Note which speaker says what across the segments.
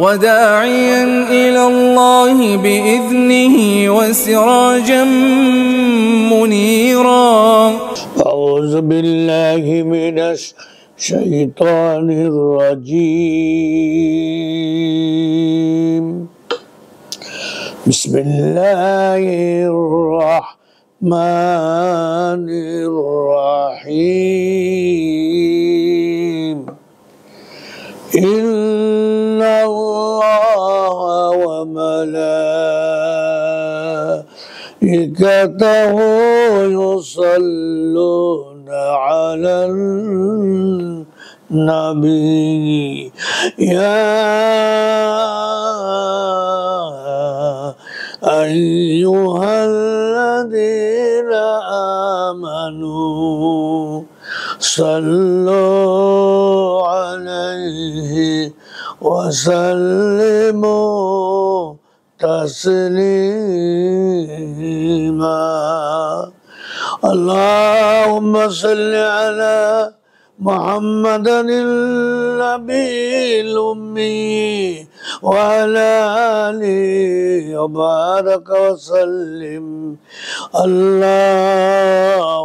Speaker 1: وداعيا إلى الله بإذنه وسراجا منيرا.
Speaker 2: أعوذ بالله من الشيطان الرجيم. بسم الله الرحمن الرحيم. إن الله وملائكته يصلون على النبي يا أيها الذين آمنوا صلوا عليه وسلموا تسليما. اللهم صل على محمد النبي الأمي وعلى آله وبارك وسلم. اللهم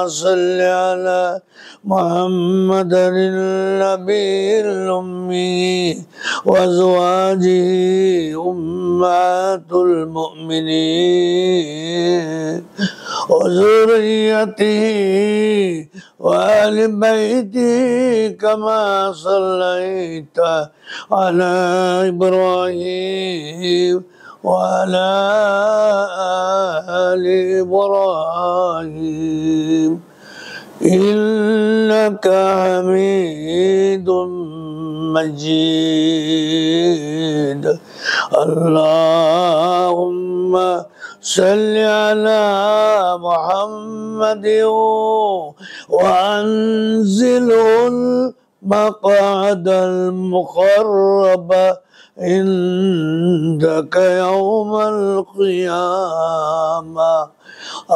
Speaker 2: صل على محمد النبي الأمي وأزواجه أمهات المؤمنين وذريته وآل بيته كما صليت على إبراهيم وعلى آل إبراهيم إنك حميد مجيد. اللهم صل على محمد وأنزله المقعد المقرب عندك يوم القيامة.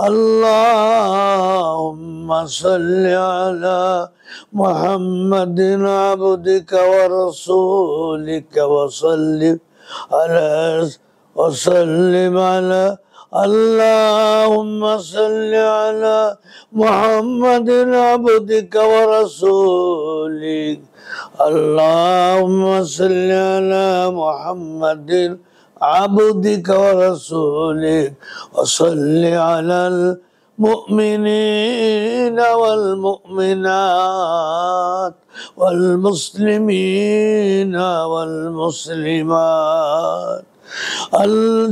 Speaker 2: اللهم صل على محمد عبدك ورسولك وسلم على اللهم صل على محمد عبدك ورسولك. اللهم صل على محمد عبدك ورسولك وصل على المؤمنين والمؤمنات والمسلمين والمسلمات.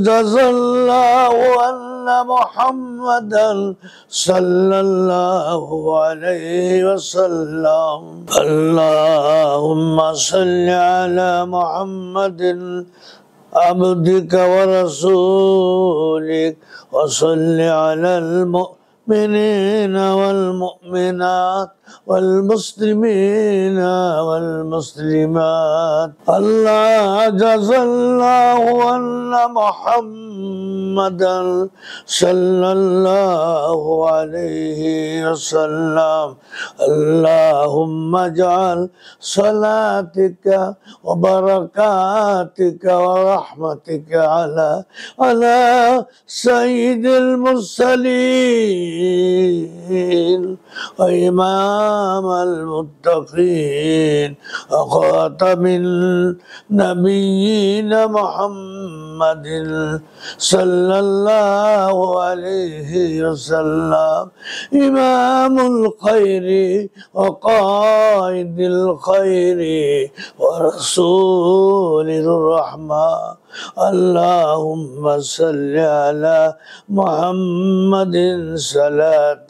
Speaker 2: جزا الله أن محمدا صلى الله عليه وسلم. اللهم صل على محمد عبدك ورسولك وصل على المؤمنين والمؤمنات والمسلمين والمسلمات. جزا الله أن محمدا صلى الله عليه وسلم. اللهم اجعل صلاتك وبركاتك ورحمتك على سيد المرسلين وإمام المتقين وخاتم النبيين محمد صلى الله عليه وسلم. إمام الخير وقائد الخير ورسول الرحمة. اللهم صل على محمد صلاة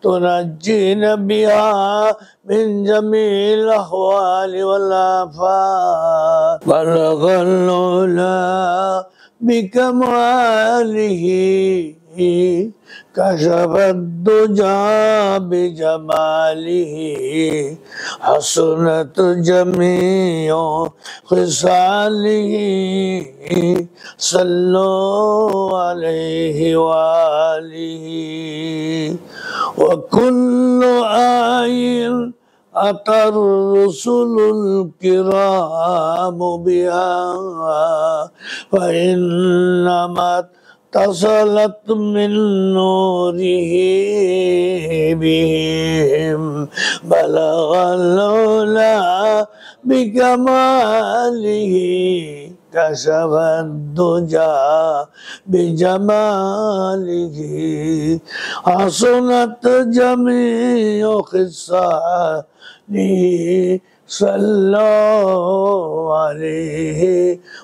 Speaker 2: تنجينا بها من جميع الأحوال والآفات. بلغ العلا بكماله كشف الدجى بجماله حسنت جميع خصاله صلوا عليه وآله. وكل آي أتى الرسل الكرام بها فإنما اتصلت من نوره بهم بلغ العلا بكماله كشف الدجى بجماله حسنت جميع خصاله صلوا عليه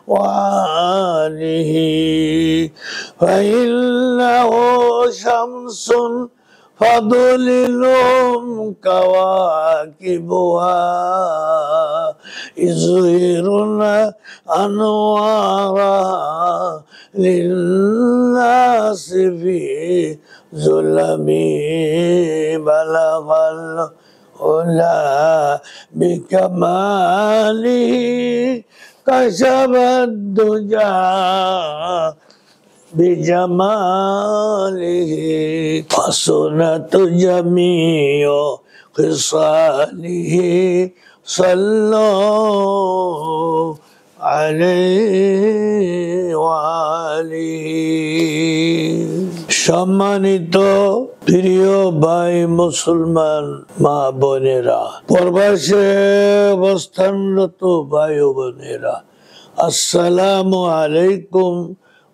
Speaker 2: وآله فإنه شمس فضلهم كواكبها يظهرن أنوارها للناس في ظلم بلغ العلا بكماله كشف الدجى بجماله حسنت جميع خصاله صلوا عليه وآله সম্মানিত প্রিয় ভাই মুসলমান মা বোনেরা, প্রবাসে অবস্থানরত ভাই ও বোনেরা, আসসালামু আলাইকুম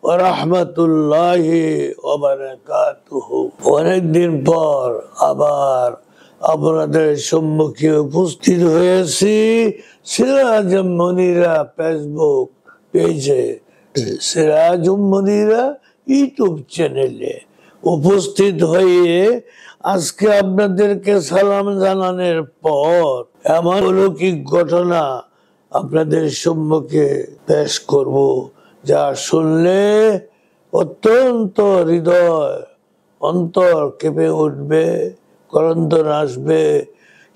Speaker 2: ওয়া রাহমাতুল্লাহি ওয়া বারাকাতুহু। অনেকদিন পর আবার আপনাদের সম্মুখে উপস্থিত হয়েছি সিরাজ মনিরা ফেসবুক পেজে, সিরাজ মনিরা ইউটিউব চ্যানেলে উপস্থিত হয়ে আজকে আপনাদেরকে সালাম জানানোর পর এমন অলৌকিক ঘটনা আপনাদের সম্মুখে পেশ করব, যা শুনলে অত্যন্ত হৃদয় অন্তর কেঁপে উঠবে, করন্তন আসবে।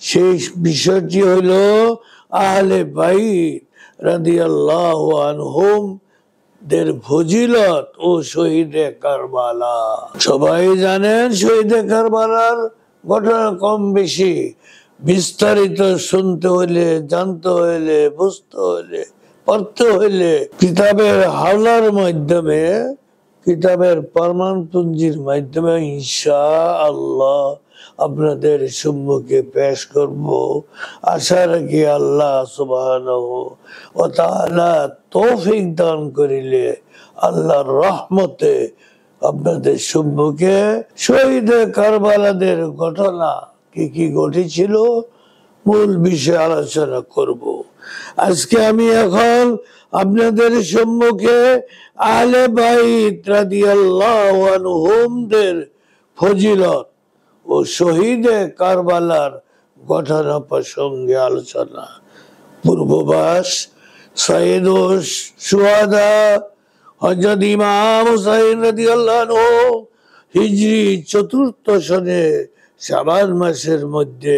Speaker 2: সেই বিষয়টি হইল আহলে বাইত রাদিয়াল্লাহু আনহুম দের ফজিলত ও শহীদে কারবালা। সবাই জানেন শহীদে কারবালার ঘটনা কম বেশি বিস্তারিত শুনতে হইলে, জানতে হইলে, বুঝতে হইলে, পড়তে হইলে কিতাবের হাওলার মাধ্যমে, কিতাবের প্রমাণপুঞ্জির মাধ্যমে ইনশাআল্লাহ আপনাদের সম্মুখে পেশ করব। আশা রাখি আল্লাহ সুবহানাহু ওয়া তাআলা তৌফিক দান করিলে আল্লাহর রহমতে আপনাদের সম্মুখে শহীদে কারবালাদের ঘটনা কি কি ঘটেছিল মূল বিষয়ে আলোচনা করব। আজকে আমি এখন আপনাদের সম্মুখে আহলে বাইত রাদিয়াল্লাহু আনহুমদের ফজিলত ও শহীদে কারবালার ঘটনা প্রসঙ্গে আলোচনা। পূর্ববাস সাইয়্যিদুশ শুহাদা হযরত ইমাম হুসাইন রাদিয়াল্লাহু আনহু হিজরি ৪র্থ সনে শাবান মাসের মধ্যে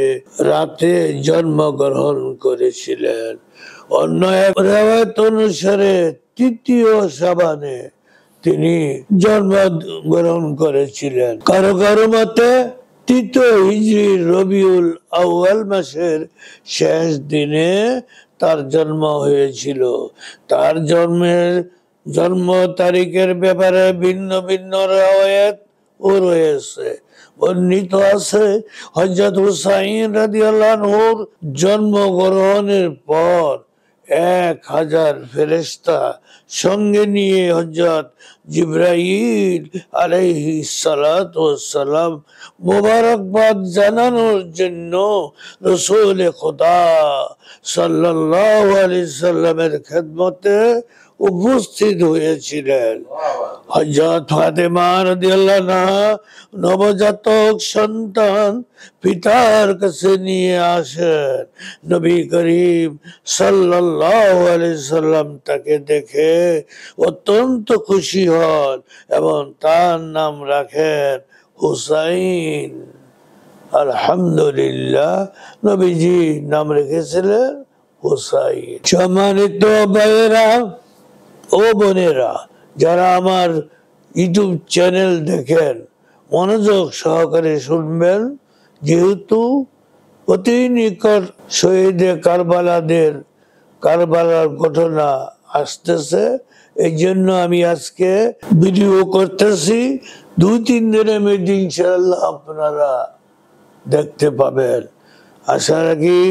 Speaker 2: রাতে জন্মগ্রহণ করেছিলেন। অন্য এক রিওয়ায়াত অনুসারে ৩য় শাবানে তিনি জন্মগ্রহণ করেছিলেন। কারো কারো মতে ৩য় হিজরি রবিউল আউয়াল মাসের শেষ দিনে তার জন্ম হয়েছিল। তার জন্ম তারিখের ব্যাপারে ভিন্ন ভিন্ন রিওয়ায়াত ও রয়েছে। বর্ণিত আছে হযরত হুসাইন রাদিয়াল্লাহু আনহুর জন্মগ্রহণের পর ১,০০০ ফেরেশতা সঙ্গে নিয়ে হযরত জিবরাইল আলাইহিস সালাতু ওয়াস সালাম মোবারকবাদ জানানোর জন্য রাসূল খোদা সাল্লাল্লাহু আলাইহি সাল্লামের খেদমতে উপস্থিত হয়েছিলেন। হযরত ফাতেমা রাদিয়াল্লাহু আনহা নবজাতক সন্তান পিতার কাছে নিয়ে আসেন। নবী করিম সাল্লাল্লাহু আলাইহি সাল্লাম তাকে দেখে অত্যন্ত খুশি হন এবং তার নাম রাখেন হুসাইন। আলহামদুলিল্লাহ, নবীজি নাম রেখেছিলেন হুসাইন। সম্মানিত ভাইয়েরা ও বোনেরা, যারা আমার ইউটিউব চ্যানেল দেখেন মনোযোগ সহকারে শুনবেন, যেহেতু অতি নিকট শহীদে কারবালার ঘটনা আসতেছে। এই জন্য আমি আজকে ভিডিও করতেছি। 2-3 দিনের মধ্যে ইনশাআল্লাহ আপনারা দেখতে পাবেন। আশা রাখি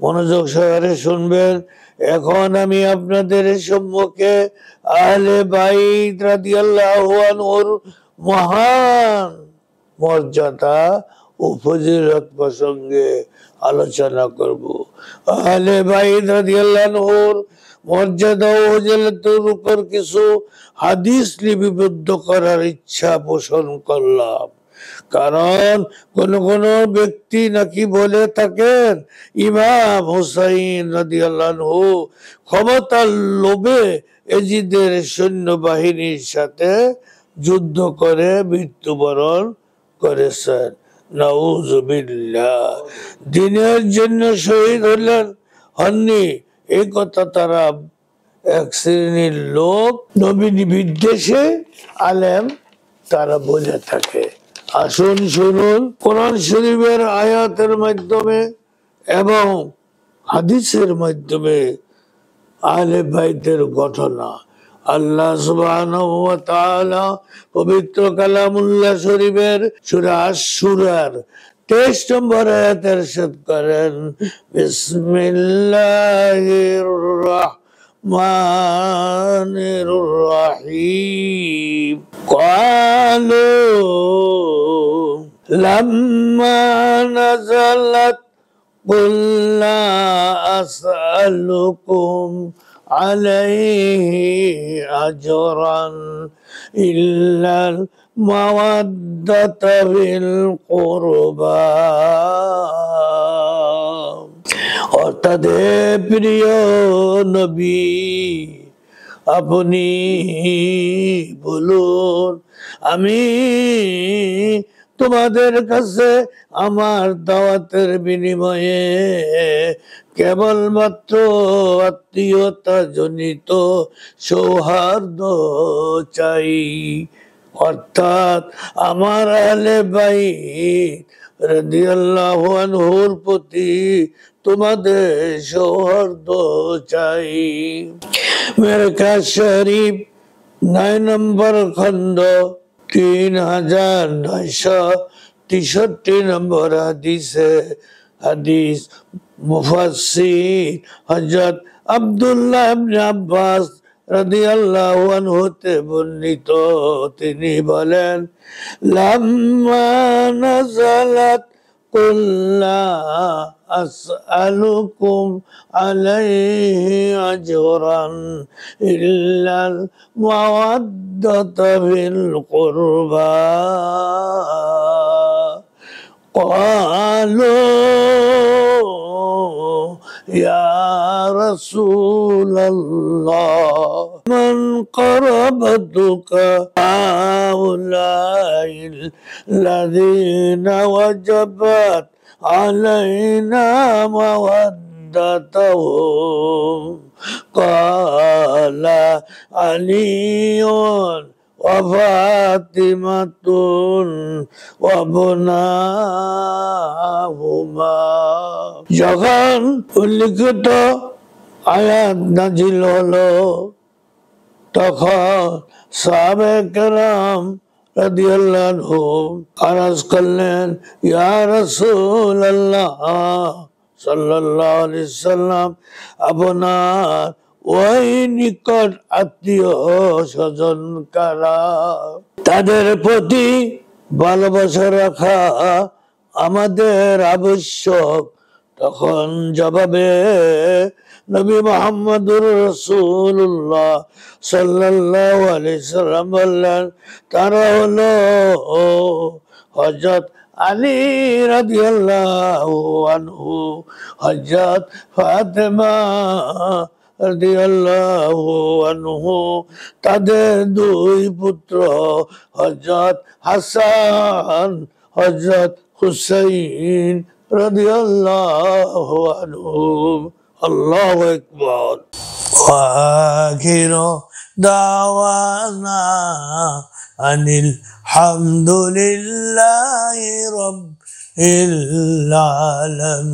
Speaker 2: মনোযোগ সহকারে শুনবেন। এখন আমি আপনাদের সম্মুখে আহলে বাইত রাদিয়াল্লাহু আনহুর মহান মর্যাদা ও ফজিলত প্রসঙ্গে আলোচনা করব। আহলে বাইত রাদিয়াল্লাহু আনহুর মর্যাদা ও ফজিলতের উপর কিছু হাদিস লিপিবদ্ধ করার ইচ্ছা পোষণ করলাম। কারণ কোন কোন ব্যক্তি নাকি বলে থাকেন ইমাম হুসাইন রাদিয়াল্লাহু আনহু ক্ষমতার লোভে এজিদের সৈন্যবাহিনীর সাথে যুদ্ধ করে মৃত্যুবরণ করেছেন। নাউজুবিল্লাহ। দিনের জন্য শহীদ হননি, এই কথা তারা এক শ্রেণীর লোক নবী বিদ্বেষে আলেম তারা বলে থাকে। আসুন শুনুন কোরআন শরীফের আয়াতের মাধ্যমে এবং হাদিসের মাধ্যমে আহলে বাইতের ঘটনা। আল্লাহ সুবহানাহু ওয়া তাআলা পবিত্র কালামুল্লাহ শরীফের সূরা আশ-শূরার 23 নম্বর আয়াতে ইরশাদ করেন, বিসমিল্লাহির রাহমানির রাহিম। ক্বালু লাম্মা নাযালাত কুল লা আসআলুকুম আলাইহি আজরান ইল্লাল মাওয়াদ্দাতা ফিল কুরবা। অর্থাৎ প্রিয় নবী, আপনি বলুন আমি তোমাদের কাছে আমার দাওয়াতের বিনিময়ে কেবলমাত্র আত্মীয়তা জনিত সৌহার্দ্য চাই। অর্থাৎ আমার আহলে বাইত রাদিয়াল্লাহু আনহুর প্রতি তোমাদের সৌহার্দ্য চাই। মেরকা শরীফ 9 নম্বর খন্ড 3963 নম্বর হাদিস মুফাসসির হযরত আব্দুল্লাহ ইবনে আব্বাস রাদিয়াল্লাহু আনহু হতে বর্ণিত। তিনি বলেন, লাম্মা নাযালাত কুল লা আসআলুকুম আলাইহি আজরান ইল্লাল মাওয়াদ্দাতা ফিল কুরবা। ক্বালু ইয়া রাসূলাল্লাহ মান কারাবাতুকা হাউলাইল লাযিনা ওয়াজাবাত আলাইনা মাওয়াদ্দাতুহুম। ক্বালা আলিয়ুন ওয়া ফাতিমাতুন ওয়া বুনাহুমা। যখন উল্লিখিত আয়াত নাজিল হলো তখন সাহাবায়ে কেরাম রাদিয়াল্লাহু আনহু আরজ করলেন, ইয়া রাসূলুল্লাহ সাল্লাল্লাহু আলাইহি সাল্লাম, আপনার ওই নিকট আত্মীয় স্বজন কারা? তাদের প্রতি ভালোবাসা রাখা আমাদের আবশ্যক। তখন জবাবে নবী মুহাম্মদুর রাসূলুল্লাহ সাল্লাল্লাহু আলাইহি সাল্লাম বললেন, তারা হলো হযরত আলী রাদিয়াল্লাহু আনহু, হযরত ফাতেমা রাদিয়াল্লাহু আনহু, তাদের 2 পুত্র হযরত হাসান, হযরত হুসাইন রাদিয়াল্লাহু আনহুম। আল্লাহু আকবার। ওয়া আখিরু দাওয়ানা আনিল হামদুলিল্লাহি রাব্বিল العالمين.